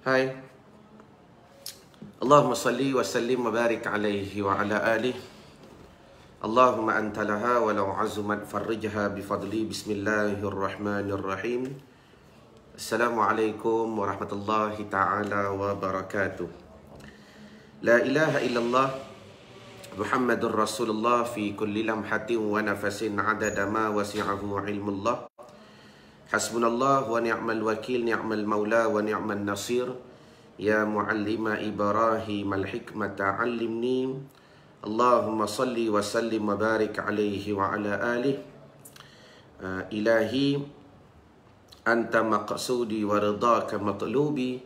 Hai. Allahumma salli wa sallim wa barik alaihi wa ala alihi. Allahumma anta laha wa law azumat farrijha bifadli. Bismillahirrahmanirrahim. Assalamualaikum warahmatullahi ta'ala wabarakatuh. La ilaha illallah Muhammadur Rasulullah fi kulli lamhatin wa nafasin adada ma wasi'ahu ilmullah. Hasbunallah wa ni'mal wakil, ni'mal maula wa ni'mal nasir. Ya muallima Ibrahim al-hikmata 'allimni. Allahumma salli wa sallim wa barik alaihi wa ala alihi. Ilahi anta maqsudi wa ridaka matlubi.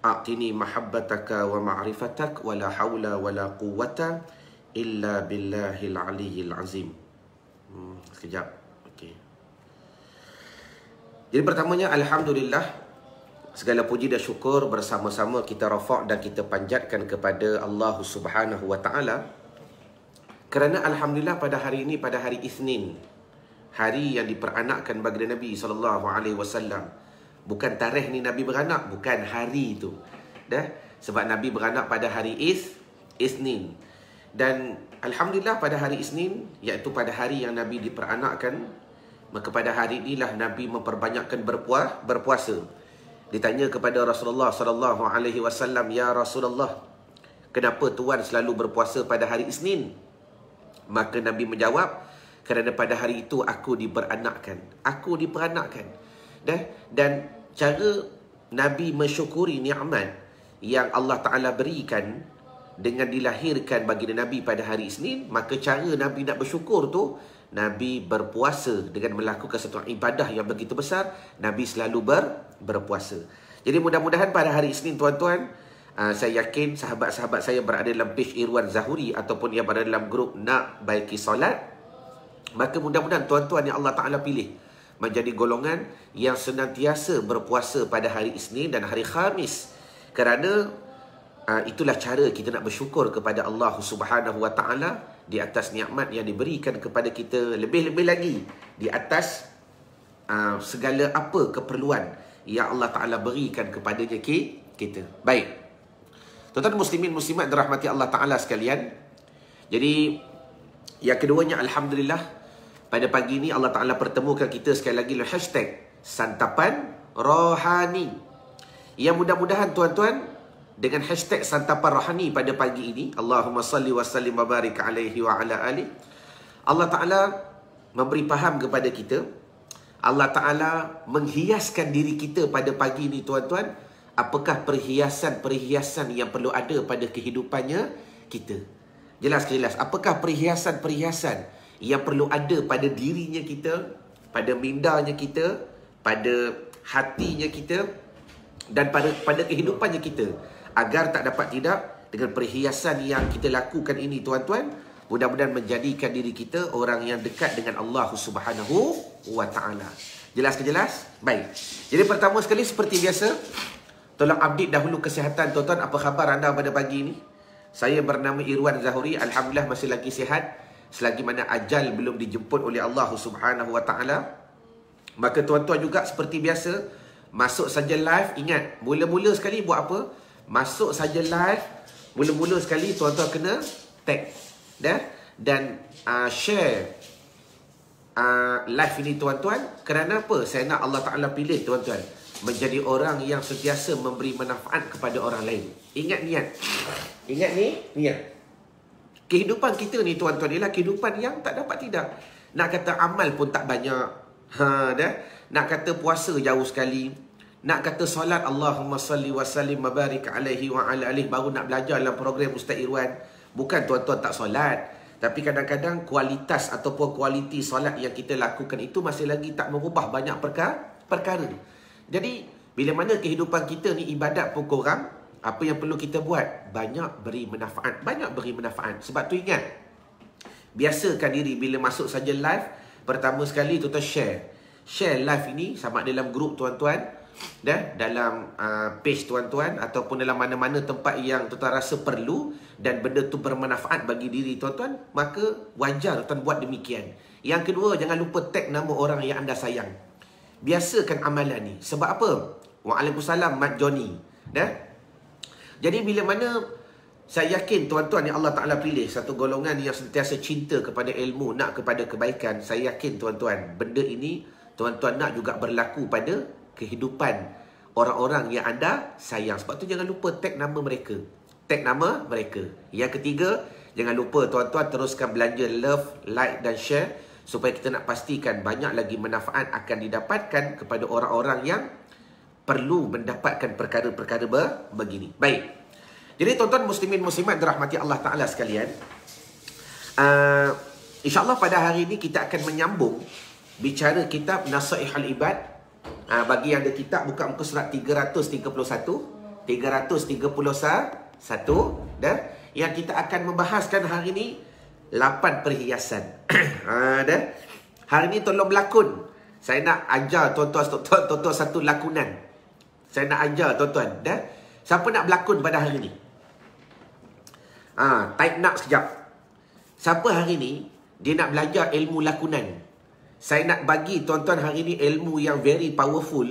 A'tini mahabbataka wa ma'rifatak wa la hawla wa la quwwata illa billahil aliyyil azim. Sekejap. Jadi pertamanya, Alhamdulillah, segala puji dan syukur bersama-sama kita rafa' dan kita panjatkan kepada Allah Subhanahu wa Ta'ala. Kerana Alhamdulillah pada hari ini, pada hari Isnin, hari yang diperanakkan bagi Nabi SAW. Bukan tarikh ni Nabi beranak, bukan hari itu. Sebab Nabi beranak pada hari Isnin. Dan Alhamdulillah pada hari Isnin, iaitu pada hari yang Nabi diperanakkan, maka pada hari inilah Nabi memperbanyakkan berpuasa. Ditanya kepada Rasulullah SAW, "Ya Rasulullah, kenapa Tuan selalu berpuasa pada hari Isnin?" Maka Nabi menjawab, "Kerana pada hari itu aku diperanakkan." Aku diperanakkan. Dan cara Nabi mensyukuri nikmat yang Allah Ta'ala berikan dengan dilahirkan baginda Nabi pada hari Isnin, maka cara Nabi nak bersyukur tu, Nabi berpuasa dengan melakukan satu ibadah yang begitu besar. Nabi selalu berpuasa. Jadi mudah-mudahan pada hari Isnin, tuan-tuan, saya yakin sahabat-sahabat saya berada dalam page Irwan Zahuri ataupun yang berada dalam grup Nak Baiki Solat, maka mudah-mudahan tuan-tuan yang Allah Ta'ala pilih menjadi golongan yang senantiasa berpuasa pada hari Isnin dan hari Khamis. Kerana itulah cara kita nak bersyukur kepada Allah Subhanahu wa Ta'ala di atas nikmat yang diberikan kepada kita, lebih-lebih lagi di atas segala apa keperluan yang Allah Ta'ala berikan kepadanya kita. Baik, tuan-tuan muslimin muslimat dirahmati Allah Ta'ala sekalian. Jadi yang keduanya, Alhamdulillah, pada pagi ini Allah Ta'ala pertemukan kita sekali lagi dengan hashtag Santapan Rohani. Yang mudah-mudahan tuan-tuan, dengan hashtag Santapan Rohani pada pagi ini, Allahumma salli wa sallim wa barik alaihi wa ala alihi, Allah Ta'ala memberi faham kepada kita, Allah Ta'ala menghiaskan diri kita pada pagi ini, tuan-tuan. Apakah perhiasan-perhiasan yang perlu ada pada kehidupannya kita? Jelas. Apakah perhiasan-perhiasan yang perlu ada pada dirinya kita, pada mindanya kita, pada hatinya kita, dan pada kehidupannya kita, agar tak dapat tidak dengan perhiasan yang kita lakukan ini, tuan-tuan, mudah-mudahan menjadikan diri kita orang yang dekat dengan Allah Subhanahu wa Ta'ala. Jelas ke jelas? Baik. Jadi pertama sekali, seperti biasa, tolong update dahulu kesihatan tuan-tuan. Apa khabar anda pada pagi ini? Saya bernama Irwan Zahuri. Alhamdulillah masih lagi sihat, selagi mana ajal belum dijemput oleh Allah Subhanahu wa Ta'ala. Maka tuan-tuan juga seperti biasa, masuk saja live. Ingat, mula-mula sekali buat apa? Masuk saja live, mula-mula sekali tuan-tuan kena tag dan share live ini, tuan-tuan. Kerana apa? Saya nak Allah Ta'ala pilih tuan-tuan menjadi orang yang sentiasa memberi manfaat kepada orang lain. Ingat niat. Ingat niat. Kehidupan kita ni, tuan-tuan, ialah kehidupan yang tak dapat tidak. Nak kata amal pun tak banyak. Nak kata puasa jauh sekali. Nak kata solat, Allahumma salli wa sallim wa barik alaihi wa ala alihi, baru nak belajar dalam program Ustaz Irwan. Bukan tuan-tuan tak solat, tapi kadang-kadang kualitas ataupun kualiti solat yang kita lakukan itu masih lagi tak mengubah banyak perkara. Jadi bila mana kehidupan kita ni ibadat pun kurang, apa yang perlu kita buat? Banyak beri manfaat. Sebab tu ingat, biasakan diri bila masuk saja live, pertama sekali tuan-tuan share live ini sama dalam grup tuan-tuan, dalam page tuan-tuan, ataupun dalam mana-mana tempat yang tuan-tuan rasa perlu dan benda tu bermanfaat bagi diri tuan-tuan, maka wajar tuan buat demikian. Yang kedua, jangan lupa tag nama orang yang anda sayang. Biasakan amalan ni. Sebab apa? Waalaikumsalam Mat Johnny. Dah? Jadi bila mana saya yakin tuan-tuan yang Allah Ta'ala pilih satu golongan yang sentiasa cinta kepada ilmu, nak kepada kebaikan, saya yakin tuan-tuan, benda ini tuan-tuan nak juga berlaku pada kehidupan orang-orang yang anda sayang. Sebab tu jangan lupa tag nama mereka. Tag nama mereka. Yang ketiga, jangan lupa tuan-tuan teruskan belanja love, like dan share supaya kita nak pastikan banyak lagi manfaat akan didapatkan kepada orang-orang yang perlu mendapatkan perkara-perkara begini. Baik. Jadi tuan-tuan muslimin muslimat dirahmati Allah Ta'ala sekalian, InsyaAllah pada hari ini kita akan menyambung bicara kitab Nasaihul Ibad. Bagi yang ada kitab, buka muka surat 331 dah. Yang kita akan membahaskan hari ini 8 perhiasan. Dah. Hari ini tolong berlakon. Saya nak ajar tuan-tuan satu lakonan. Saya nak ajar tuan-tuan dah. Siapa nak berlakon pada hari ini? Type nak sekejap. Siapa hari ni dia nak belajar ilmu lakonan? Saya nak bagi tuan-tuan hari ni ilmu yang very powerful,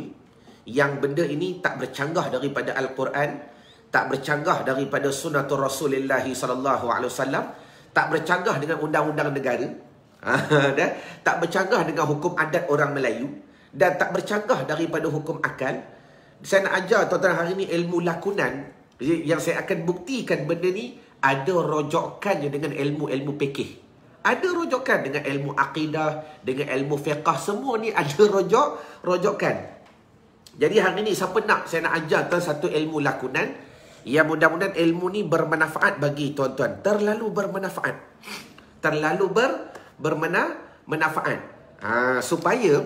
yang benda ini tak bercanggah daripada Al-Quran, tak bercanggah daripada sunnatul Rasulullah SAW, tak bercanggah dengan undang-undang negara, tak bercanggah dengan hukum adat orang Melayu, dan tak bercanggah daripada hukum akal. Saya nak ajar tuan-tuan hari ni ilmu lakonan yang saya akan buktikan benda ni ada rojokannya dengan ilmu-ilmu fikih. Ada rojokan dengan ilmu akidah, dengan ilmu fiqah, semua ni ada rojokan. Jadi hari ni siapa nak, saya nak ajar tuan satu ilmu lakonan yang mudah-mudahan ilmu ni bermanfaat bagi tuan-tuan. Terlalu bermanfaat. Terlalu bermanfaat. Supaya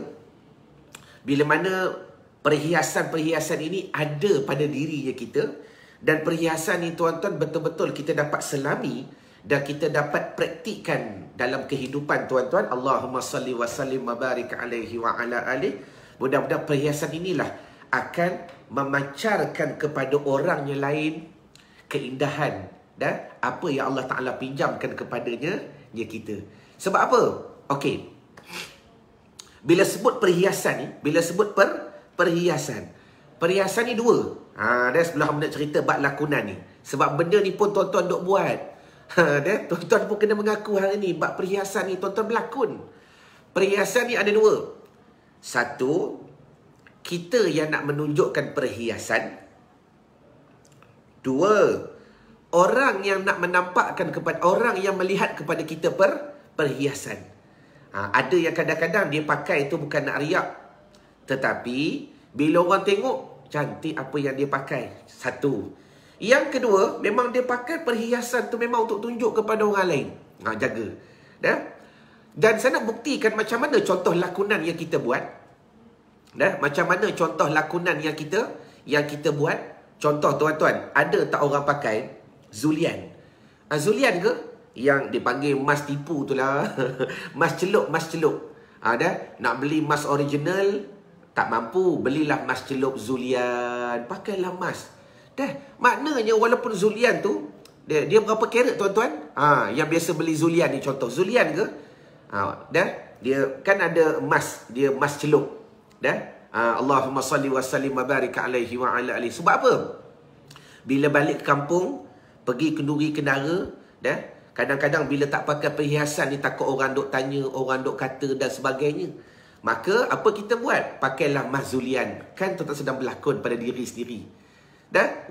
bila mana perhiasan-perhiasan ini ada pada dirinya kita, dan perhiasan ni tuan-tuan betul-betul kita dapat selami dan kita dapat praktikkan dalam kehidupan tuan-tuan. Allahumma salli wa sallim wa barik alaihi wa ala alihi. Mudah-mudahan perhiasan inilah akan memancarkan kepada orang yang lain keindahan dan apa yang Allah Ta'ala pinjamkan kepadanya kita. Sebab apa? Okey. Bila sebut perhiasan ni, bila sebut perhiasan ni dua. Dah sebelum nak cerita bab lakonan ni. Sebab benda ni pun tuan-tuan duk buat. Tuan-tuan pun kena mengaku hari ni bab perhiasan ni tuan-tuan berlakon. Perhiasan ni ada dua. Satu, kita yang nak menunjukkan perhiasan. Dua, orang yang nak menampakkan kepada orang yang melihat kepada kita perhiasan. Ada yang kadang-kadang dia pakai tu bukan nak riak, tetapi bila orang tengok cantik apa yang dia pakai. Satu. Yang kedua, memang dia pakai perhiasan tu memang untuk tunjuk kepada orang lain. Jaga. Dan saya nak buktikan macam mana contoh lakonan yang kita buat. Macam mana contoh lakonan yang kita buat. Contoh tuan-tuan, ada tak orang pakai Zulian? Zulian ke? Yang dipanggil mas tipu tu lah. Mas celup. Nak beli mas original, tak mampu, belilah mas celup Zulian. Pakailah mas. Maknanya walaupun Zulian tu dia berapa karat tuan-tuan? Yang biasa beli Zulian ni contoh. Zulian ke? Dia kan ada emas, dia emas celup. Allahumma salli wa sallim wa barik alaihi wa ala alihi. Sebab apa? Bila balik ke kampung, pergi kenduri kendara, kadang-kadang bila tak pakai perhiasan ni takut orang duk tanya, orang duk kata dan sebagainya. Maka apa kita buat? Pakailah mas Zulian. Kan tuan-tuan sedang berlakon pada diri sendiri.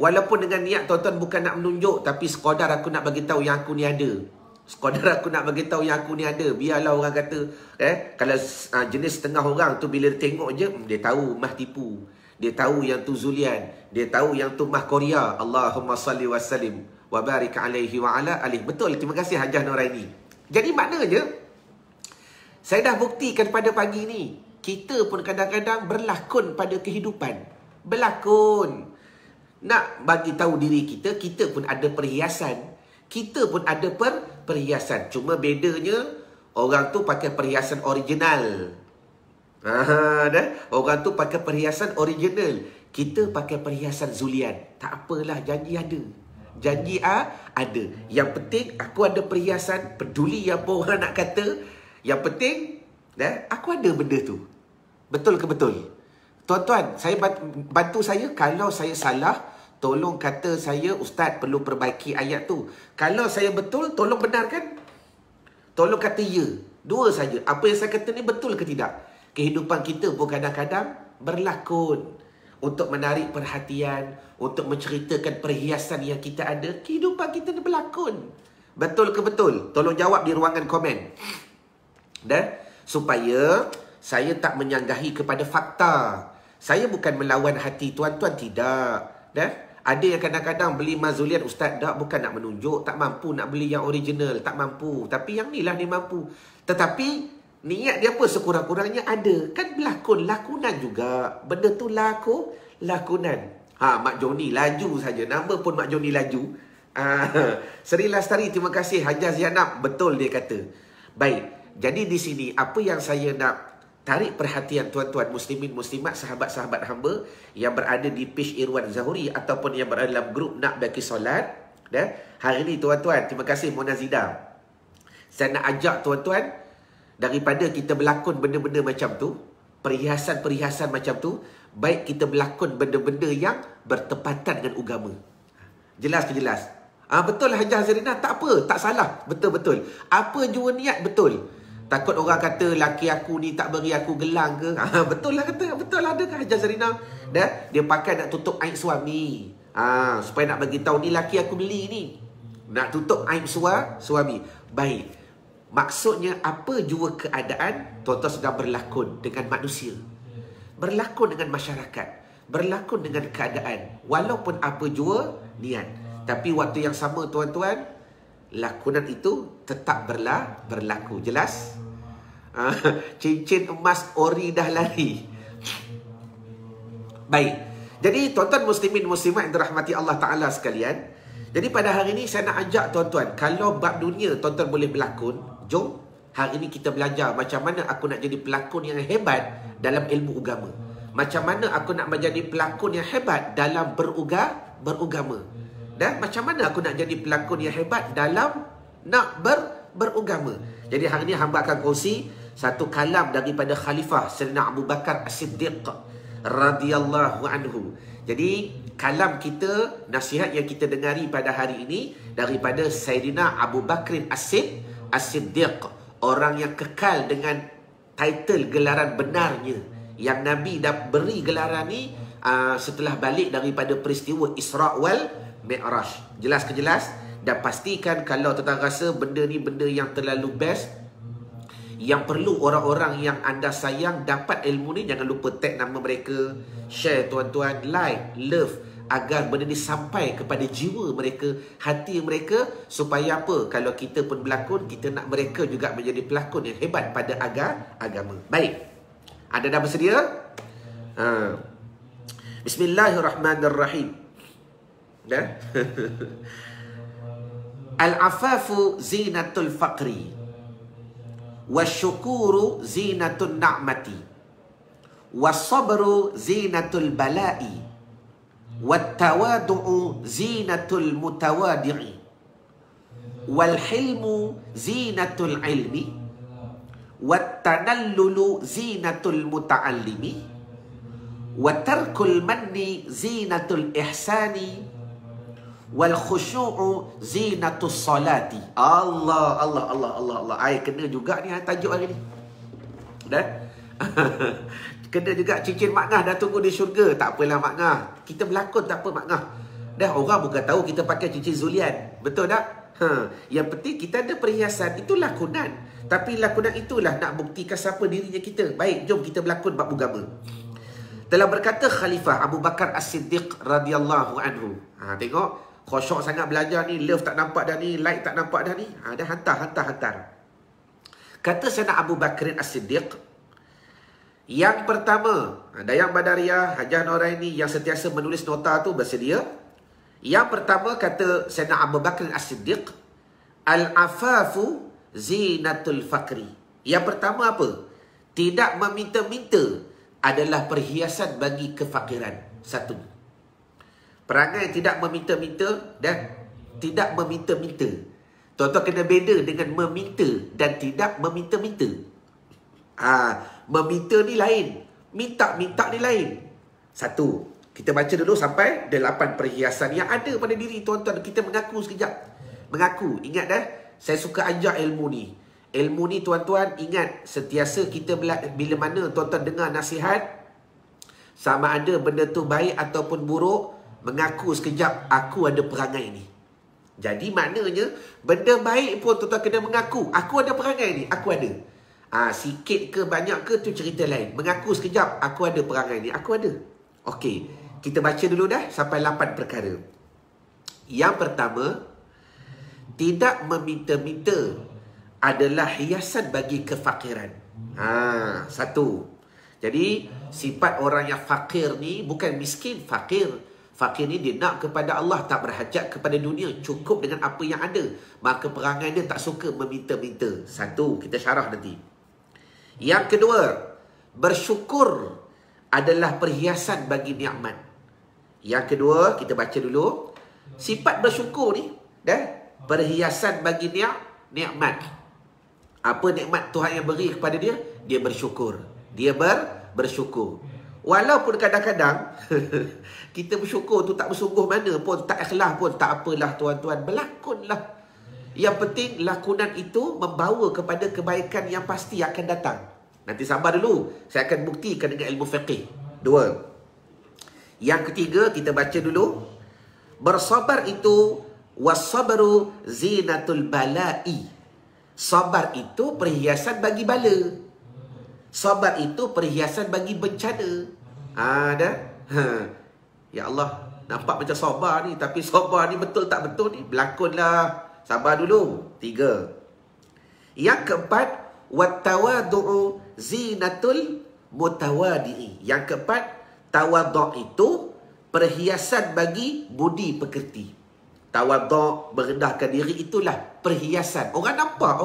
Walaupun dengan niat tuan-tuan bukan nak menunjuk, tapi sekadar aku nak bagi tahu yang aku ni ada. Sekadar aku nak bagi tahu yang aku ni ada. Biarlah orang kata, kalau jenis setengah orang tu bila tengok je, dia tahu mah tipu. Dia tahu yang tu Zulian. Dia tahu yang tu mah Korea. Allahumma salli wa sallim wa barik alaihi wa ala alihi. Betul, terima kasih Hajah Nuraini. Jadi maknanya, saya dah buktikan pada pagi ni, kita pun kadang-kadang berlakon pada kehidupan. Berlakon. Nak bagi tahu diri kita, kita pun ada perhiasan. Kita pun ada perhiasan. Cuma bedanya, orang tu pakai perhiasan original. Orang tu pakai perhiasan original. Kita pakai perhiasan Zulian. Tak apalah, janji ada. Janji ada. Yang penting, aku ada perhiasan. Peduli apa orang nak kata. Yang penting, aku ada benda tu. Betul ke betul? Tuan-tuan, saya bantu saya. Kalau saya salah, tolong kata saya, Ustaz perlu perbaiki ayat tu. Kalau saya betul, tolong benarkan. Tolong kata ya. Dua saja. Apa yang saya kata ni betul ke tidak? Kehidupan kita pun kadang-kadang berlakon. Untuk menarik perhatian, untuk menceritakan perhiasan yang kita ada. Kehidupan kita ni berlakon. Betul ke betul? Tolong jawab di ruangan komen. Dan supaya saya tak menyanggahi kepada fakta. Saya bukan melawan hati tuan-tuan, tidak. Ada yang kadang-kadang beli Mazulian, Ustaz, tak, bukan nak menunjuk, tak mampu nak beli yang original, tak mampu. Tapi yang ni lah ni mampu. Tetapi niat dia apa sekurang-kurangnya ada. Kan berlakon, lakonan juga. Benda tu lakonan. Mak Joni laju saja. Nama pun Mak Joni laju. Seri Lastari, terima kasih. Hajar Zianab, betul dia kata. Baik, jadi di sini apa yang saya nak tarik perhatian tuan-tuan muslimin muslimat, sahabat-sahabat hamba yang berada di page Irwan Zahuri ataupun yang berada dalam grup Nak Baki Solat. Hari ini tuan-tuan, terima kasih Mona Zida. Saya nak ajak tuan-tuan, daripada kita berlakon benda-benda macam tu, perhiasan-perhiasan macam tu, baik kita berlakon benda-benda yang bertepatan dengan agama. Jelas ke jelas? Betul Hajar Zarina, tak apa, tak salah. Betul-betul. Apa jua niat betul. Takut orang kata laki aku ni tak beri aku gelang ke? Betul lah kata. Betul lah ada ke Hajar Zarina? Dia pakai nak tutup aib suami. Supaya nak bagi tahu ni laki aku beli ni. Nak tutup aib suami. Baik. Maksudnya apa jua keadaan, tuan-tuan sedang berlakon dengan manusia. Berlakon dengan masyarakat. Berlakon dengan keadaan. Walaupun apa jua niat. Tapi waktu yang sama tuan-tuan, lakonan itu tetap berlaku. Jelas? Cincin emas ori dah lari. Baik. Jadi tuan-tuan muslimin muslimat yang dirahmati Allah Ta'ala sekalian. Jadi pada hari ini saya nak ajak tuan-tuan, kalau bab dunia tuan-tuan boleh berlakon, jom hari ini kita belajar macam mana aku nak jadi pelakon yang hebat dalam ilmu agama. Macam mana aku nak menjadi pelakon yang hebat dalam beragama. Dan macam mana aku nak jadi pelakon yang hebat dalam nak beragama. Jadi hari ini hamba akan kongsi satu kalam daripada Khalifah Sayyidina Abu Bakar As-Siddiq radhiyallahu anhu. Jadi kalam kita, nasihat yang kita dengari pada hari ini daripada Sayyidina Abu Bakr As-Siddiq, orang yang kekal dengan title gelaran benarnya, yang Nabi dah beri gelaran ni setelah balik daripada peristiwa Isra' wal Mi'raj. Jelas ke jelas? Dan pastikan kalau tuan rasa benda ni benda yang terlalu best, yang perlu orang-orang yang anda sayang dapat ilmu ni, jangan lupa tag nama mereka, share tuan-tuan, like, love, agar benda ni sampai kepada jiwa mereka, hati mereka, supaya apa? Kalau kita pun berlakon, kita nak mereka juga menjadi pelakon yang hebat pada agama. Baik, anda dah bersedia? Bismillahirrahmanirrahim. Al-afafu zinatul faqri wasyukuru zinatul na'mati wasabru zinatul bala'i wattawadu'u zinatul mutawadi'i walhilmu zinatul ilmi wattanallulu zinatul muta'allimi watarkul manni zinatul ihsani wal khusyu'u zinatus salati. Allah. Ai kena juga ni tajuk hari ni. Dah? Kena juga cincin Mak Ngah dah tunggu di syurga. Tak apalah Mak Ngah. Kita berlakon tak apa Mak Ngah. Dah, orang bukan tahu kita pakai cincin Zulian. Betul tak? Yang penting kita ada perhiasan. Itu lakonan. Tapi lakonan itulah nak buktikan siapa dirinya kita. Baik, jom kita berlakon bab agama. Telah berkata Khalifah Abu Bakar As-Siddiq radhiyallahu anhu. Tengok. Khosyok sangat belajar ni, love tak nampak dah ni, like tak nampak dah ni. Dah hantar. Kata Sayyidina Abu Bakr As-Siddiq, yang pertama, Dayang Badariah, Hajar Noraini yang sentiasa menulis nota tu bersedia. Yang pertama kata Sayyidina Abu Bakr As-Siddiq, al-afafu zinatul faqri. Yang pertama apa? Tidak meminta-minta adalah perhiasan bagi kefakiran. Satu. Perangai tidak meminta-minta dan tidak meminta-minta. Tuan-tuan kena beda dengan meminta dan tidak meminta-minta. Meminta ni lain, minta-minta ni lain. Satu. Kita baca dulu sampai 8 perhiasan yang ada pada diri tuan-tuan. Kita mengaku sekejap. Mengaku. Ingat dah, saya suka ajar ilmu ni. Ilmu ni tuan-tuan, ingat, sentiasa kita bila mana tuan-tuan dengar nasihat, sama ada benda tu baik ataupun buruk, mengaku sekejap, aku ada perangai ni. Jadi maknanya, benda baik pun tuan-tuan kena mengaku, aku ada perangai ni, aku ada. Sikit ke banyak ke tu cerita lain. Mengaku sekejap, aku ada perangai ni, aku ada. Okey, kita baca dulu dah sampai 8 perkara. Yang pertama, tidak meminta-minta adalah hiasan bagi kefakiran. Satu. Jadi, sifat orang yang fakir ni bukan miskin, fakir. Fakir ni dia nak kepada Allah, tak berhajat kepada dunia, cukup dengan apa yang ada. Maka perangai dia tak suka meminta-minta. Satu, kita syarah nanti. Yang kedua, bersyukur adalah perhiasan bagi nikmat. Yang kedua, kita baca dulu. Sifat bersyukur ni, perhiasan bagi nikmat. Apa nikmat Tuhan yang beri kepada dia? Dia bersyukur. Dia bersyukur. Walaupun kadang-kadang kita bersyukur tu tak bersungguh mana pun, tak ikhlas pun, tak apalah tuan-tuan, berlakonlah. Yang penting lakonan itu membawa kepada kebaikan yang pasti akan datang. Nanti sabar dulu, saya akan buktikan dengan ilmu fiqih. 2. Yang ketiga, kita baca dulu. Bersabar itu wasabru zinatul bala'i. Sabar itu perhiasan bagi bala. Sabar itu perhiasan bagi bencana. Ya Allah, nampak macam sabar ni, tapi sabar ni betul tak betul ni? Berlakonlah. Sabar dulu. 3. Yang keempat, wattawadu'u zinatul mutawadi'i. Yang keempat, tawadhu' itu perhiasan bagi budi pekerti. Tawadhu', merendahkan diri, itulah perhiasan. Orang nampak.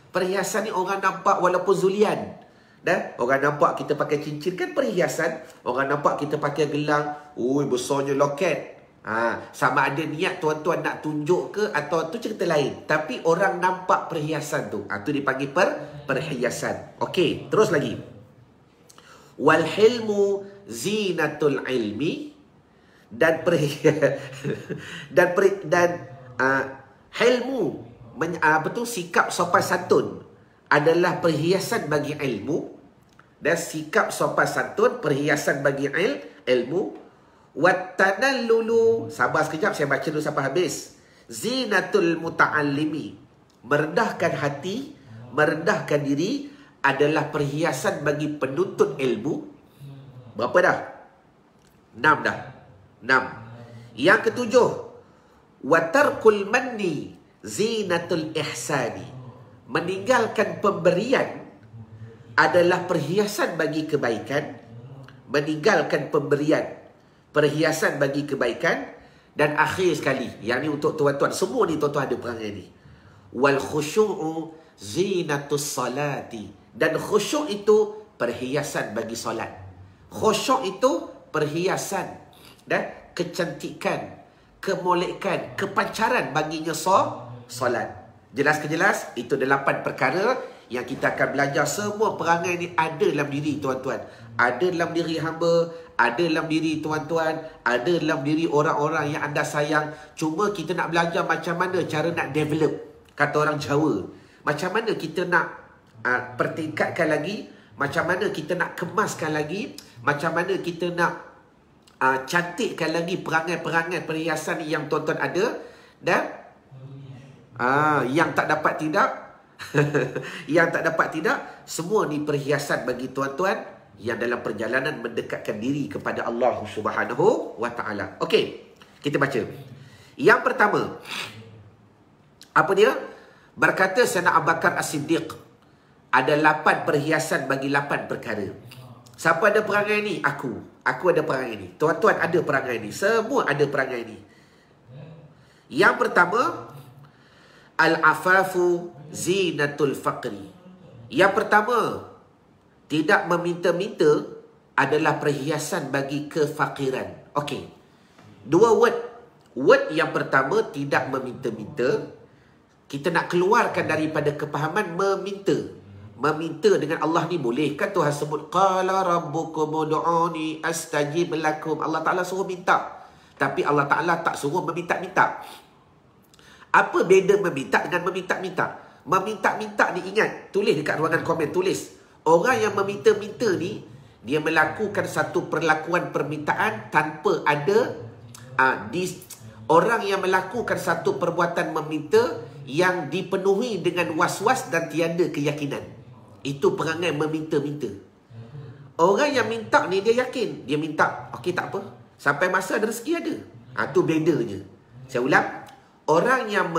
Perhiasan ni orang nampak walaupun zulian. Orang nampak kita pakai cincin kan perhiasan. Orang nampak kita pakai gelang, besarnya loket. Sama ada niat tuan-tuan nak tunjuk ke atau tu cerita lain. Tapi orang nampak perhiasan tu. Tu dipanggil perhiasan. Okey, terus lagi. Wal hilmu zinatul ilmi. Dan hilmu, sikap sopan santun adalah perhiasan bagi ilmu. Dan sikap sopan santun perhiasan bagi ilmu. Wattanallulu, sabar sekejap, saya baca dulu sampai habis. Zinatul muta'allimi, merendahkan hati, merendahkan diri adalah perhiasan bagi penuntut ilmu. Berapa dah? 6 dah. 6. Yang ketujuh, watarkul manni zinatul ihsani. Meninggalkan pemberian adalah perhiasan bagi kebaikan. Meninggalkan pemberian, perhiasan bagi kebaikan. Dan akhir sekali, yang ni untuk tuan-tuan, semua ni tuan-tuan ada perangai ni. Wal khusyu'u zinatus salati. Dan khusyuk itu perhiasan bagi solat. Khusyuk itu perhiasan dan kecantikan, kemolekan, kepancaran baginya solat. Jelas ke jelas? Itu 8 perkara yang kita akan belajar. Semua perangai ni ada dalam diri tuan-tuan. Ada dalam diri hamba, ada dalam diri tuan-tuan, ada dalam diri orang-orang yang anda sayang. Cuma kita nak belajar macam mana cara nak develop. Kata orang Jawa, macam mana kita nak pertingkatkan lagi, macam mana kita nak kemaskan lagi, macam mana kita nak cantikkan lagi perangai-perangai perhiasan yang tuan-tuan ada. Dan yang tak dapat tidak yang tak dapat tidak, semua ni perhiasan bagi tuan-tuan yang dalam perjalanan mendekatkan diri kepada Allah Subhanahu wa ta'ala. Okey, kita baca. Yang pertama, apa dia? Berkata Sayyidina Abu Bakar As-Siddiq, ada 8 perhiasan bagi 8 perkara. Siapa ada perangai ni? Aku ada perangai ni. Tuan-tuan ada perangai ni. Semua ada perangai ni. Yang pertama, al-afafu zinatul faqri. Yang pertama, tidak meminta-minta adalah perhiasan bagi kefakiran. Okey. 2 word. Word yang pertama, tidak meminta-minta. Kita nak keluarkan daripada kepahaman meminta. meminta dengan Allah ni boleh. Kan Tuhan sebut, qala rabbukum ud'uni astajib lakum. Allah Ta'ala suruh minta. Tapi Allah Ta'ala tak suruh meminta-minta. Apa beza meminta dengan meminta-minta? Meminta-minta ni ingat, tulis dekat ruangan komen, tulis. Orang yang meminta-minta ni, dia melakukan satu perlakuan permintaan tanpa ada orang yang melakukan satu perbuatan meminta yang dipenuhi dengan was-was dan tiada keyakinan. Itu perangai meminta-minta. Orang yang minta ni dia yakin. Dia minta, okey tak apa, sampai masa ada rezeki ada. Tu bedanya. Saya ulang. Orang yang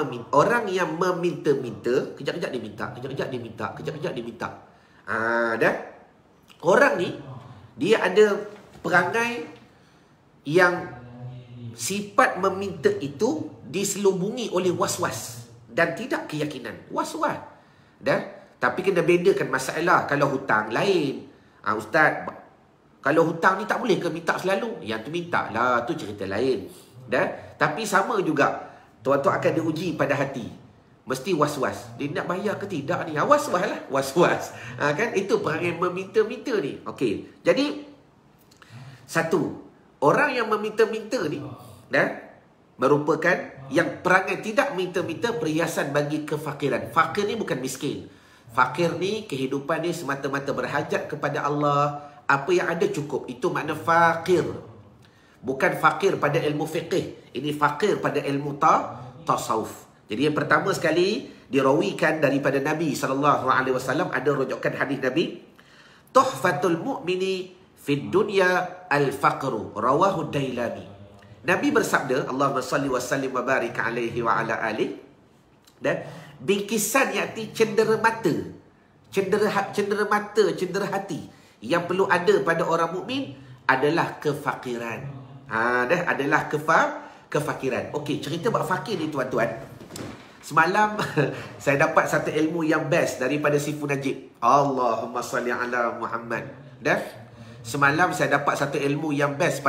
meminta-minta, kejap-kejap dia minta, kejap-kejap dia minta, kejap-kejap dia minta. Dah. Orang ni, dia ada perangai yang sifat meminta itu diselubungi oleh was-was dan tidak keyakinan. Was-was. Dah. Tapi kena bedakan masalah. Kalau hutang lain. Ustaz, kalau hutang ni tak boleh ke minta selalu? Yang tu minta lah, tu cerita lain. Dah. Tapi sama juga. Tuan-tuan akan diuji pada hati. Mesti was-was. Dia nak bayar ke tidak ni? Was-was lah. Was-was. Kan? Itu perangai meminta-minta ni. Okey. Jadi, satu. Orang yang meminta-minta ni, merupakan yang perangai tidak minta-minta perhiasan bagi kefakiran. Fakir ni bukan miskin. Fakir ni, kehidupan ni semata-mata berhajat kepada Allah. Apa yang ada cukup. Itu makna fakir. Bukan fakir pada ilmu fiqh. Ini fakir pada ilmu tasawuf. Jadi yang pertama sekali dirawikan daripada Nabi SAW, ada rujukan hadis Nabi, Tuhfatul mu'mini fid dunya al-faqru, rawahu Dailami. Nabi bersabda, Allahumma salli wa sallim wa barik alaihi wa ala alihi, dan bingkisan yakni cendera mata, cendera mata, cendera hati yang perlu ada pada orang mukmin adalah kefakiran. Adalah kefakiran. Okey, cerita buat fakir ni tuan-tuan. Semalam saya dapat satu ilmu yang best daripada Sifu Najib. Allahumma salli ala Muhammad. Semalam saya dapat satu ilmu yang best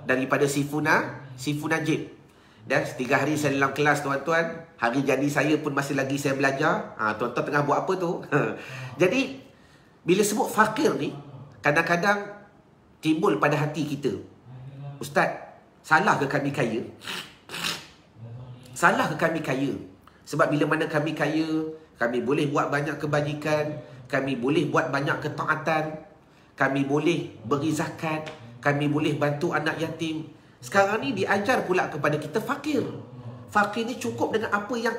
daripada Sifu Najib. 3 hari saya dalam kelas tuan-tuan. Hari jadi saya pun masih lagi saya belajar. Tuan-tuan tengah buat apa tu? Jadi bila sebut fakir ni, kadang-kadang timbul pada hati kita, Ustaz, salah ke kami kaya? Salah ke kami kaya? Sebab bila mana kami kaya, kami boleh buat banyak kebajikan, kami boleh buat banyak ketaatan, kami boleh beri zakat, kami boleh bantu anak yatim. Sekarang ni diajar pula kepada kita fakir. Fakir ni cukup dengan apa yang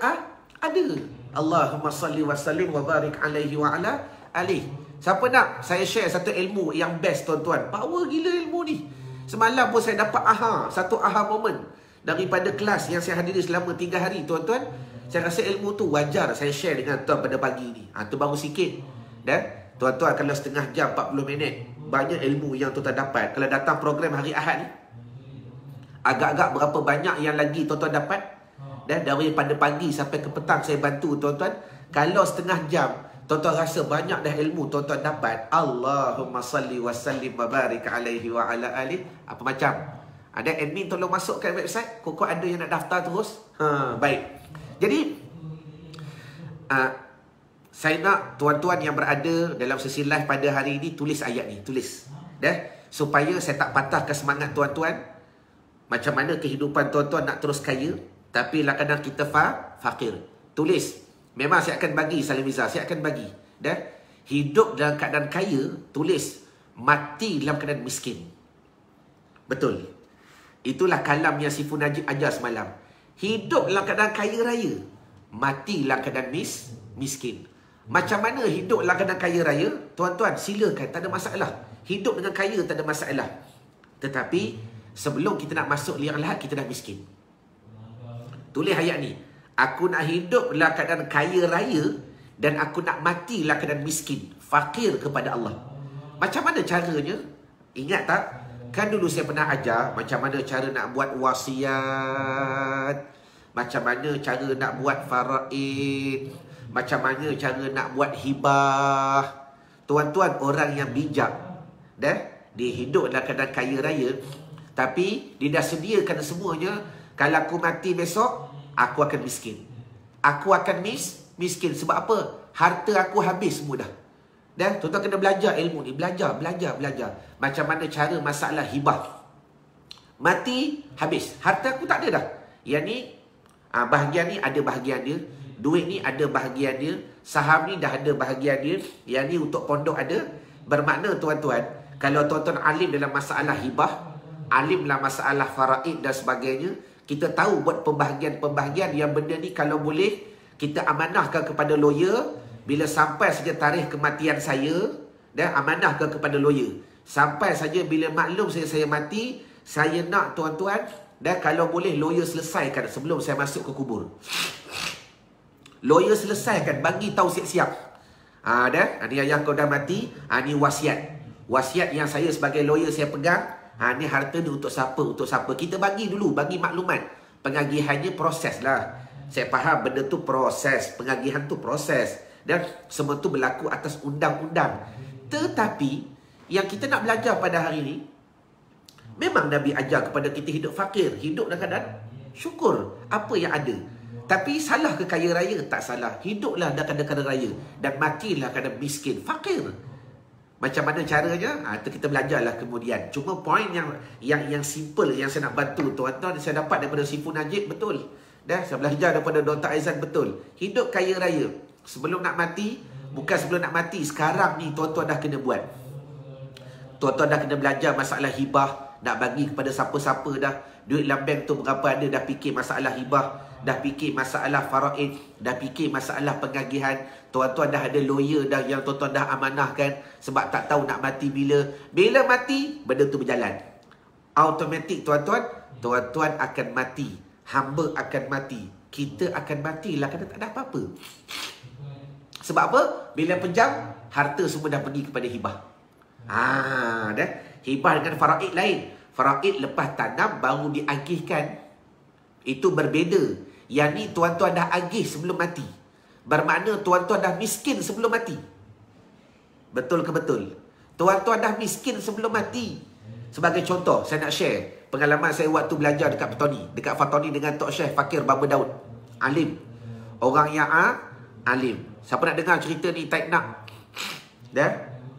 ada. Allahumma salli wa sallim wa barik alaihi wa ala alihi. Siapa nak saya share satu ilmu yang best tuan-tuan? Power gila ilmu ni. Semalam pun saya dapat satu moment daripada kelas yang saya hadiri selama 3 hari tuan-tuan. Saya rasa ilmu tu wajar saya share dengan tuan pada pagi ni. Tu baru sikit. Dan tuan-tuan kalau setengah jam 40 minit, banyak ilmu yang tuan-tuan dapat. Kalau datang program hari Ahad ni, agak-agak berapa banyak yang lagi tuan-tuan dapat. Dan daripada pagi sampai ke petang saya bantu tuan-tuan. Kalau setengah jam tuan-tuan rasa banyak dah ilmu tuan-tuan dapat, Allahumma salli wa sallim wa barik alaihi wa ala alihi. Apa macam? Ada admin tolong masukkan website. Kok ada yang nak daftar terus? Baik. Jadi saya nak tuan-tuan yang berada dalam sesi live pada hari ini tulis ayat ni, tulis. Supaya saya tak patahkan semangat tuan-tuan. Macam mana kehidupan tuan-tuan nak terus kaya, tapi kadang-kadang kita fakir. Tulis. Memang saya akan bagi Salimiza, saya akan bagi. Hidup dalam keadaan kaya, tulis. Mati dalam keadaan miskin. Betul. Itulah kalam yang Sifu Najib ajar semalam. Hidup dalam keadaan kaya raya, mati dalam keadaan miskin. Macam mana hidup dalam keadaan kaya raya? Tuan-tuan, silakan, tak ada masalah. Hidup dengan kaya tak ada masalah. Tetapi sebelum kita nak masuk liang lahat, kita dah miskin. Tulis ayat ni. Aku nak hidup dalam keadaan kaya raya dan aku nak mati dalam keadaan miskin, fakir kepada Allah. Macam mana caranya? Ingat tak? Kan dulu saya pernah ajar macam mana cara nak buat wasiat, macam mana cara nak buat faraid, macam mana cara nak buat hibah. Tuan-tuan, orang yang bijak, dia hidup dalam keadaan kaya raya, tapi dia dah sediakan semuanya. Kalau aku mati besok, aku akan miskin. Aku akan miskin. Sebab apa? harta aku habis semua dah. Dan tuan-tuan kena belajar ilmu ni. Belajar. Macam mana cara masalah hibah. Mati, habis. Harta aku tak ada dah. Yang ni, bahagian ni ada bahagian dia. Duit ni ada bahagian dia. Saham ni dah ada bahagian dia. Yang ni untuk pondok ada. Bermakna tuan-tuan, kalau tuan-tuan alim dalam masalah hibah, alim dalam masalah faraid dan sebagainya, kita tahu buat pembahagian-pembahagian yang benda ni kalau boleh kita amanahkan kepada lawyer. Bila sampai saja tarikh kematian saya, dan amanahkan kepada lawyer. Sampai saja bila maklum saya mati, saya nak tuan-tuan, dan kalau boleh lawyer selesaikan sebelum saya masuk ke kubur. Lawyer selesaikan, bagi tahu siap-siap. Ni ayah kau dah mati, ni wasiat. Wasiat yang saya sebagai lawyer saya pegang. Ni harta ni untuk siapa, untuk siapa. Kita bagi dulu, bagi maklumat. Pengagihannya proses lah. Saya faham benda tu proses. Pengagihan tu proses. Dan semua tu berlaku atas undang-undang. Tetapi, yang kita nak belajar pada hari ni, memang Nabi ajar kepada kita hidup fakir. Hidup dalam keadaan syukur apa yang ada. Tapi salah ke kaya raya? Tak salah. Hiduplah dalam keadaan raya. Dan matilah keadaan miskin, fakir. Macam mana caranya? Itu kita belajarlah kemudian. Cuma poin yang simple yang saya nak bantu tuan-tuan, saya dapat daripada Sifu Najib, betul. Dan saya belajar daripada Dr. Aizan, betul. Hidup kaya raya. Sebelum nak mati, bukan sebelum nak mati, sekarang ni tuan-tuan dah kena buat. Tuan-tuan dah kena belajar masalah hibah, nak bagi kepada siapa-siapa dah. Duit dalam bank tu berapa ada, dah fikir masalah hibah, dah fikir masalah faraid, dah fikir masalah pengagihan. Tuan-tuan dah ada lawyer dah yang tuan-tuan dah amanahkan, sebab tak tahu nak mati bila. Bila mati, benda tu berjalan. Automatik tuan-tuan, tuan-tuan akan mati. Hamba akan mati. Kita akan matilah kerana tak ada apa-apa. Sebab apa? Bila pejam, harta semua dah pergi kepada hibah. Dah. Hibah dengan faraid lain. Faraid lepas tanam baru diagihkan. Itu berbeza. Yang ni tuan-tuan dah agih sebelum mati. Bermakna tuan-tuan dah miskin sebelum mati. Betul ke betul? Tuan-tuan dah miskin sebelum mati. Sebagai contoh, saya nak share pengalaman saya waktu belajar dekat Fatoni. Dekat Fatoni dengan Tok Syekh Fakir Baba Daud. Alim. Orang yang alim. Siapa nak dengar cerita ni, tak nak.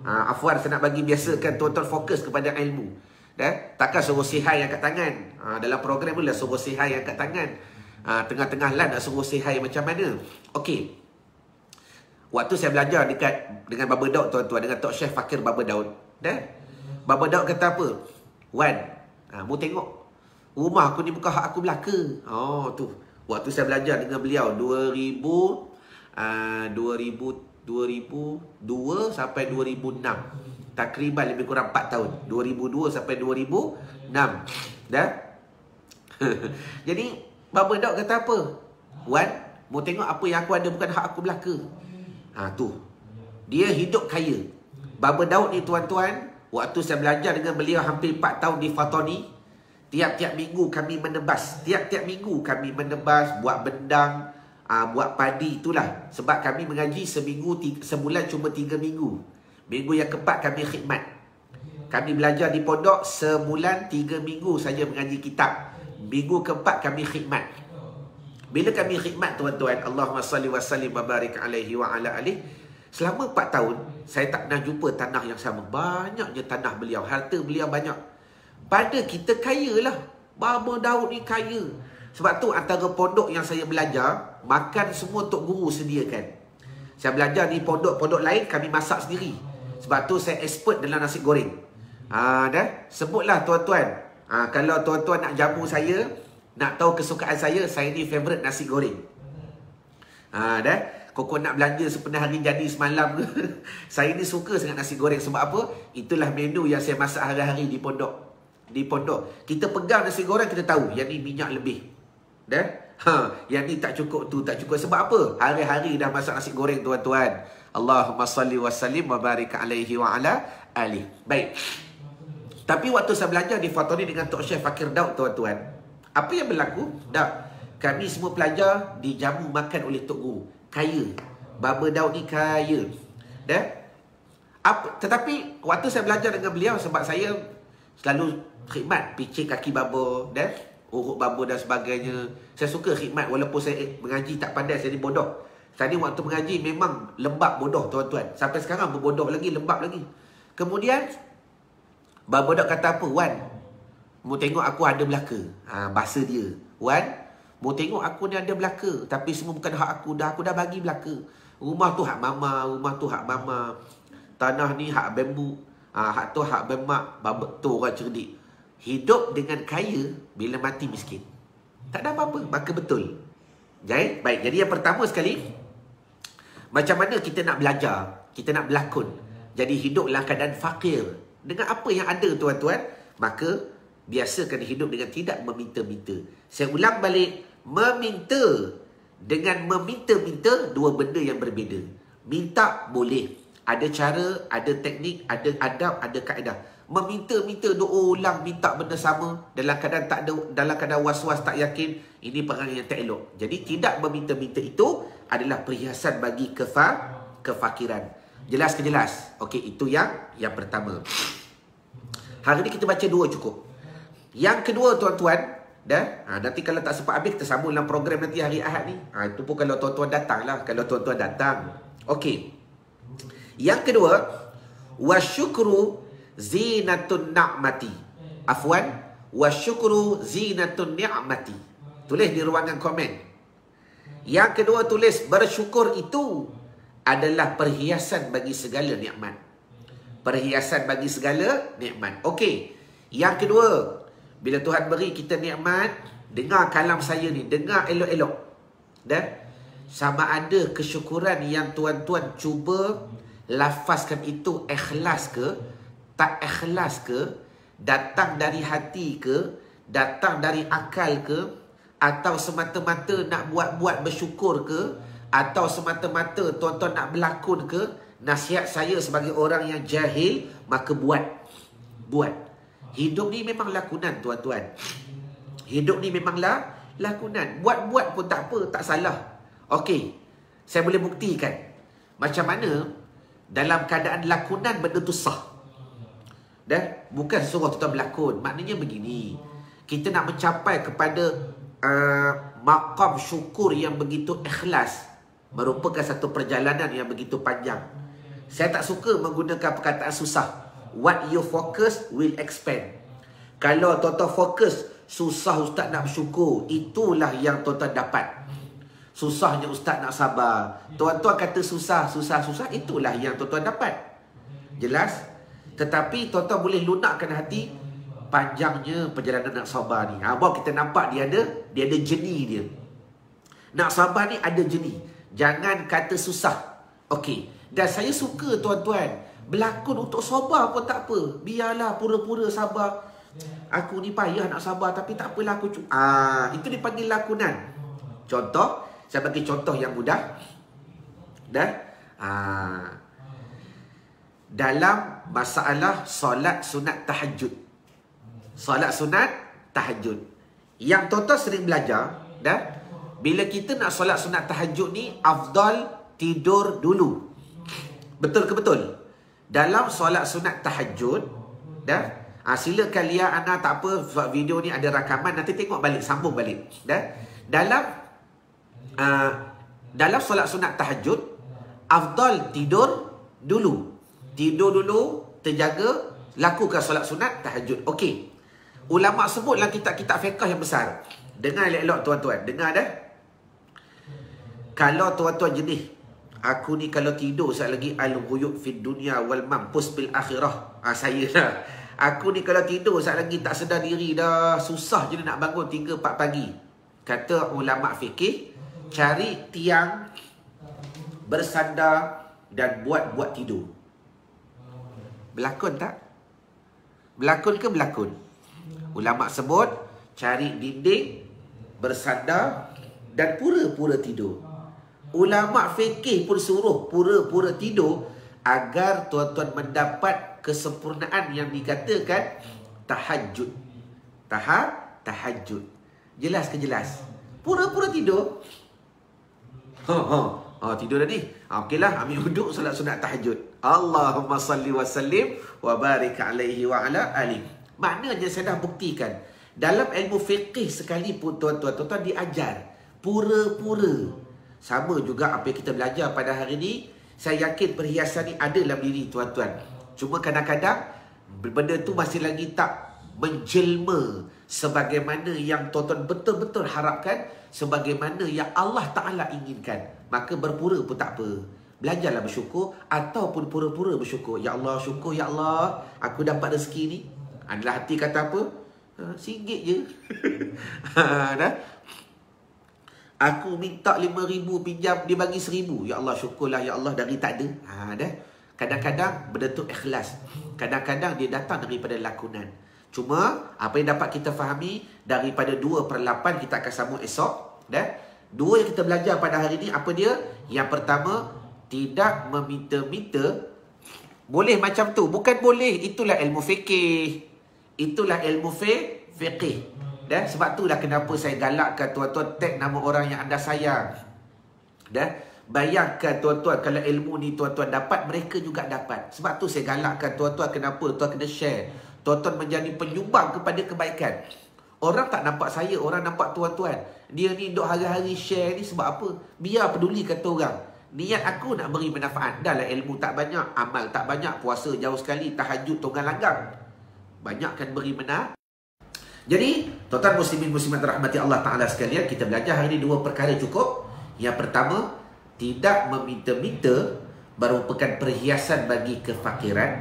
Afwan, saya nak bagi biasakan tuan-tuan fokus kepada ilmu. Takkan suruh sihai angkat tangan. Dalam program pun lah suruh sihai angkat tangan. Tengah-tengah lah nak suruh sihai macam mana. Okey. Waktu saya belajar dengan Baba Daud tuan-tuan, dengan Tok Syekh Fakir Baba Daud. Baba Daud kata apa? Wan, mu tengok. Rumah aku ni bukan hak aku belaka. Tu. Waktu saya belajar dengan beliau 2002 sampai 2006. Takriban lebih kurang 4 tahun. 2002 sampai 2006. Jadi Baba Daud kata apa? Wan, mau tengok apa yang aku ada bukan hak aku belaka. Tu. Dia hidup kaya. Baba Daud ni tuan-tuan, waktu saya belajar dengan beliau hampir 4 tahun di Fatoni, tiap-tiap minggu kami menebas. Tiap-tiap minggu kami menebas, buat bendang, buat padi, itulah. Sebab kami mengaji sebulan cuma 3 minggu. Minggu yang keempat kami khidmat. Kami belajar di pondok sebulan 3 minggu saja mengaji kitab. Minggu keempat kami khidmat. Bila kami khidmat tuan-tuan, Allahumma salli wa sallim wa barik alaihi wa ala alihi, selama 4 tahun saya tak pernah jumpa tanah yang sama. Banyaknya tanah beliau, harta beliau banyak. Pada kita kaya lah. Baba Daud ni kaya. Sebab tu antara pondok yang saya belajar, makan semua Tok Guru sediakan. Saya belajar di pondok-pondok lain, kami masak sendiri. Sebab tu saya expert dalam nasi goreng. Sebutlah tuan-tuan. Kalau tuan-tuan nak jamu saya, nak tahu kesukaan saya ni favourite nasi goreng. Koko nak belanja sepenuh hari jadi semalam ke. Saya ni suka sangat nasi goreng. Sebab apa? Itulah menu yang saya masak hari-hari di pondok. Di pondok kita pegang nasi goreng, kita tahu yang ni minyak lebih. Yang ni tak cukup, tu tak cukup. Sebab apa? Hari-hari dah masak nasi goreng tuan-tuan. Allahumma salli wa sallim wa barik alaihi wa ala alihi. Baik. Tapi waktu saya belajar di Fatoni dengan Tok Syekh Fakir Daud tuan-tuan, apa yang berlaku? Kami semua pelajar dijamu makan oleh Tok Guru. Kaya. Baba Daud ni kaya. Tetapi waktu saya belajar dengan beliau, sebab saya selalu khidmat, picit kaki baba, urut baba dan sebagainya. Saya suka khidmat walaupun saya mengaji tak pandai, saya ni bodoh. Tadi waktu mengaji memang lembab bodoh tuan-tuan. Sampai sekarang berbodoh lagi, lembab lagi. Kemudian budak kata apa? Wan, mu tengok aku ada belaka. Bahasa dia. Wan, mu tengok aku ni ada belaka. Tapi semua bukan hak aku. Aku dah bagi belaka. Rumah tu hak mama. Rumah tu hak mama. Tanah ni hak bambu. Hak tu hak bemak. Babak tu orang cerdik. Hidup dengan kaya bila mati miskin. Tak ada apa-apa. Maka betul. Baik. Jadi yang pertama sekali, macam mana kita nak belajar, kita nak berlakon. Jadi hidup dalam keadaan fakir. Dengan apa yang ada tuan-tuan, maka biasakan hidup dengan tidak meminta-minta. Saya ulang balik, meminta dengan meminta-minta dua benda yang berbeza. Minta boleh. Ada cara, ada teknik, ada adab, ada kaedah. Meminta-minta doa ulang, minta benda sama dalam keadaan tak ada, dalam keadaan was-was tak yakin, ini perangai yang tak elok. Jadi tidak meminta-minta itu adalah perhiasan bagi kefakiran. Jelas ke jelas? Okey, itu yang pertama. Hari ni kita baca dua cukup. Yang kedua tuan-tuan, nanti kalau tak sempat habis kita sambung dalam program nanti hari Ahad ni. Itu pun kalau tuan-tuan datang lah. Kalau tuan-tuan datang. Okey. Yang kedua, wasyukru zinatun ni'mati. Afwan, wasyukru zinatun ni'mati. Tulis di ruangan komen. Yang kedua tulis, bersyukur itu adalah perhiasan bagi segala nikmat. Perhiasan bagi segala nikmat. Okey. Yang kedua, bila Tuhan beri kita nikmat, dengar kalam saya ni, dengar elok-elok. Sama ada kesyukuran yang tuan-tuan cuba lafazkan itu ikhlas ke, tak ikhlas ke, datang dari hati ke, datang dari akal ke, atau semata-mata nak buat-buat bersyukur ke, atau semata-mata tuan-tuan nak berlakon ke, nasihat saya sebagai orang yang jahil, maka buat. Hidup ni memang lakonan tuan-tuan. Hidup ni memanglah lakonan. Buat-buat pun tak apa, tak salah. Okey, saya boleh buktikan macam mana dalam keadaan lakonan benda tu sah. Bukan suruh tuan-tuan berlakon. Maknanya begini, kita nak mencapai kepada maqam syukur yang begitu ikhlas, merupakan satu perjalanan yang begitu panjang. Saya tak suka menggunakan perkataan susah. What you focus will expand. Kalau tuan-tuan fokus, susah ustaz nak bersyukur, itulah yang tuan-tuan dapat. Susahnya ustaz nak sabar. Tuan-tuan kata susah, itulah yang tuan-tuan dapat. Jelas? Tetapi tuan-tuan boleh lunakkan hati, panjangnya perjalanan nak sabar ni. Baru kita nampak dia ada jenis dia. Nak sabar ni ada jenis. Jangan kata susah. Okey. Dan saya suka tuan-tuan, berlakon untuk sabar pun tak apa. Biarlah pura-pura sabar. Aku ni payah nak sabar, tapi tak apalah aku itu dipanggil lakonan. Contoh, saya bagi contoh yang mudah. Dalam masalah solat sunat tahajud. Solat sunat tahajud. Yang tuan-tuan sering belajar, bila kita nak solat sunat tahajud ni, afdal tidur dulu. Betul ke betul? Dalam solat sunat tahajud, silakan lihat anak, tak apa, video ni ada rakaman, nanti tengok balik, sambung balik. Dalam solat sunat tahajud, afdal tidur dulu. Tidur dulu, terjaga, lakukan solat sunat tahajud. Okey. Ulama sebut dalam kitab-kitab fiqh yang besar. Dengar elok-elok tuan-tuan. Dengar Kalau tuan-tuan jenis, aku ni kalau tidur sekali lagi al-ghuyub fid dunya wal mampus bil akhirah. Saya lah. Aku ni kalau tidur sekali lagi tak sedar diri dah, susah je nak bangun 3-4 pagi. Kata ulama fikih, cari tiang, bersandar dan buat tidur. Berlakon tak? Berlakon ke berlakon? Ulama sebut, cari dinding, bersandar dan pura-pura tidur. Ulama fikih pun suruh pura-pura tidur agar tuan-tuan mendapat kesempurnaan yang dikatakan tahajud. Tahajud. Jelas ke jelas? Pura-pura tidur. Tidur dah ni. Okeylah, ambil duduk solat sunat tahajud. Allahumma salli wa sallim wa barik alaihi wa ala alihi. Maknanya saya dah buktikan, dalam ilmu fiqih sekalipun tuan-tuan diajar pura-pura Sama juga apa yang kita belajar pada hari ini. Saya yakin perhiasan ni ada dalam diri tuan-tuan. Cuma kadang-kadang benda tu masih lagi tak menjelma sebagaimana yang tuan-tuan betul-betul harapkan, sebagaimana yang Allah Ta'ala inginkan. Maka berpura pun tak apa. Belajarlah bersyukur ataupun pura-pura bersyukur. Ya Allah, syukur ya Allah, aku dapat rezeki ni. Adalah hati kata apa? RM1 je. Dah. Aku minta RM5,000 pinjam, dia bagi RM1,000. Ya Allah, syukurlah ya Allah, dari tak ada. Dah. Kadang-kadang benda tu ikhlas. Kadang-kadang dia datang daripada lakonan. Cuma apa yang dapat kita fahami daripada 2/8 kita akan sambung esok. Dah. 2 yang kita belajar pada hari ini apa dia? Yang pertama, tidak meminta-minta. Boleh macam tu. Bukan boleh. Itulah ilmu fikih. Itulah ilmu fiqih. Dah, sebab itulah kenapa saya galakkan tuan-tuan tag nama orang yang anda sayang. Dah, bayangkan tuan-tuan kalau ilmu ni tuan-tuan dapat, mereka juga dapat. Sebab tu saya galakkan tuan-tuan, kenapa tuan kena share. Tuan-tuan menjadi penyumbang kepada kebaikan. Orang tak nampak saya, orang nampak tuan-tuan. Dia ni duk hari-hari share ni sebab apa? Biar peduli kata orang. Niat aku nak beri manfaat. Dah lah ilmu tak banyak, amal tak banyak, puasa jauh sekali, tahajud tunggal langgang. Banyakkan beri manfaat. Jadi, tuan-tuan muslimin muslimat rahmati Allah Ta'ala sekalian, kita belajar hari ini 2 perkara cukup. Yang pertama, tidak meminta-minta merupakan perhiasan bagi kefakiran.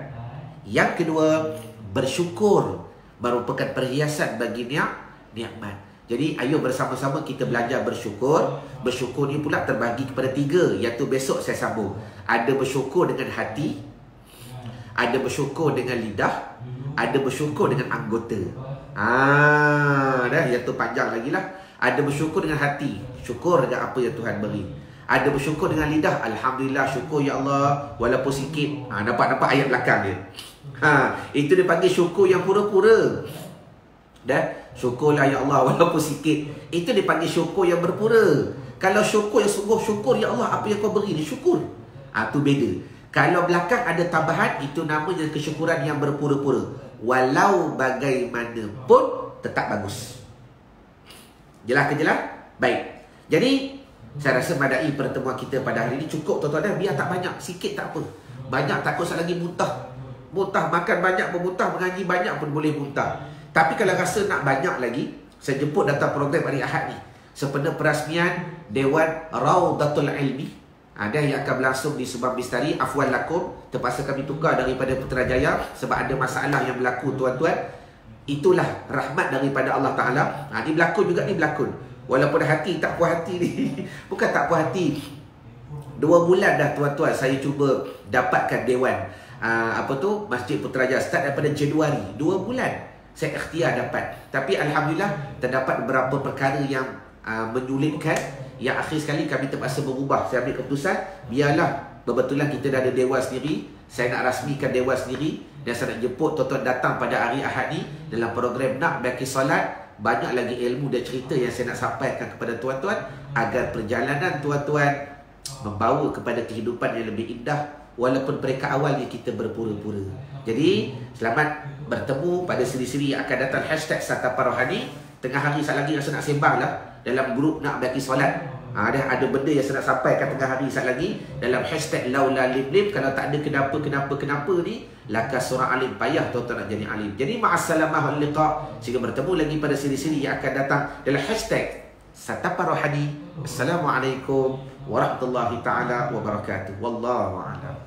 Yang kedua, bersyukur merupakan perhiasan bagi nikmat. Jadi, ayo bersama-sama kita belajar bersyukur. Bersyukur ni pula terbagi kepada 3, iaitu besok saya sambung. Ada bersyukur dengan hati, ada bersyukur dengan lidah, ada bersyukur dengan anggota. Dah, iaitu panjang lagi lah. Ada bersyukur dengan hati, syukur dengan apa yang Tuhan beri. Ada bersyukur dengan lidah, alhamdulillah, syukur ya Allah, walaupun sikit. Nampak ayat belakang dia. Itu dipanggil syukur yang pura-pura. Dah, syukurlah ya Allah walaupun sikit. Itu dipanggil syukur yang berpura. Kalau syukur yang sungguh, syukur ya Allah apa yang kau beri ni, syukur. Tu beda. Kalau belakang ada tambahan, itu namanya kesyukuran yang berpura-pura. Walau bagaimanapun tetap bagus. Jelas ke jelas? Baik. Jadi saya rasa madai pertemuan kita pada hari ini cukup tuan-tuan dah. Biar tak banyak, sikit tak apa. Banyak takut sekali lagi muntah. Muntah, makan banyak pun muntah, mengaji banyak pun boleh muntah. Tapi kalau rasa nak banyak lagi, saya jemput datang program hari Ahad ni. Sempena perasmian Dewan Raudatul Ilmi. Ada yang akan berlangsung di Subang Bistari. Afwan lakum, terpaksa kami tukar daripada Putrajaya sebab ada masalah yang berlaku tuan-tuan. Itulah rahmat daripada Allah Ta'ala. Ni berlakon juga, ni berlakon. Walaupun hati tak puas hati ni. Bukan tak puas hati. 2 bulan dah tuan-tuan saya cuba dapatkan Dewan Masjid Putrajaya. Start daripada Januari. 2 bulan saya ikhtiar dapat. Tapi alhamdulillah terdapat beberapa perkara yang menyulitkan. Yang akhir sekali kami terpaksa berubah. Saya ambil keputusan, biarlah kebetulan kita dah ada Dewan sendiri. Saya nak rasmikan Dewan sendiri. Dan saya nak jemput tuan-tuan datang pada hari Ahad ni dalam program Nak Baki Solat. Banyak lagi ilmu dan cerita yang saya nak sampaikan kepada tuan-tuan, agar perjalanan tuan-tuan membawa kepada kehidupan yang lebih indah, walaupun mereka awalnya kita berpura-pura. Jadi selamat bertemu pada siri-siri yang akan datang. #Satapan Rohani. Tengah hari saat lagi rasa nak sembang lah dalam grup Nak Baki Solat. Ada benda yang saya nak sampaikan tengah hari saat lagi dalam #laulalimlim. Kalau tak ada kenapa ni, laka surah alim, payah tuan-tuan nak jadi alim. Jadi ma'assalamah wal liqa. Sehingga bertemu lagi pada siri-siri yang akan datang dalam #Satapan Rohani. Assalamualaikum warahmatullahi taala wabarakatuh. Wallahu a'lam.